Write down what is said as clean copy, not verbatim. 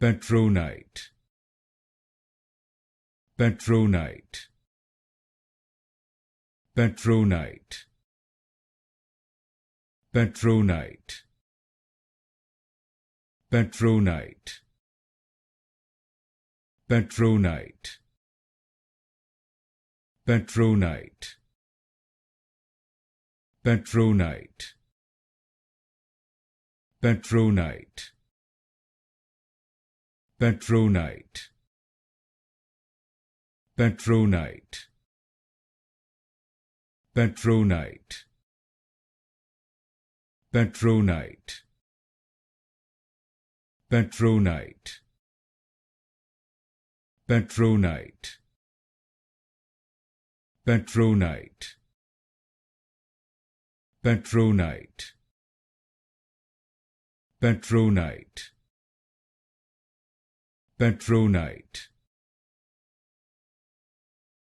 Patronite, Patronite, Patronite, Patronite, Patronite, Patronite, Patronite, Patronite, Patronite, Patronite, Patronite, Patronite, Patronite, Patronite, Patronite, Patronite, Patronite, Patronite, Patronite,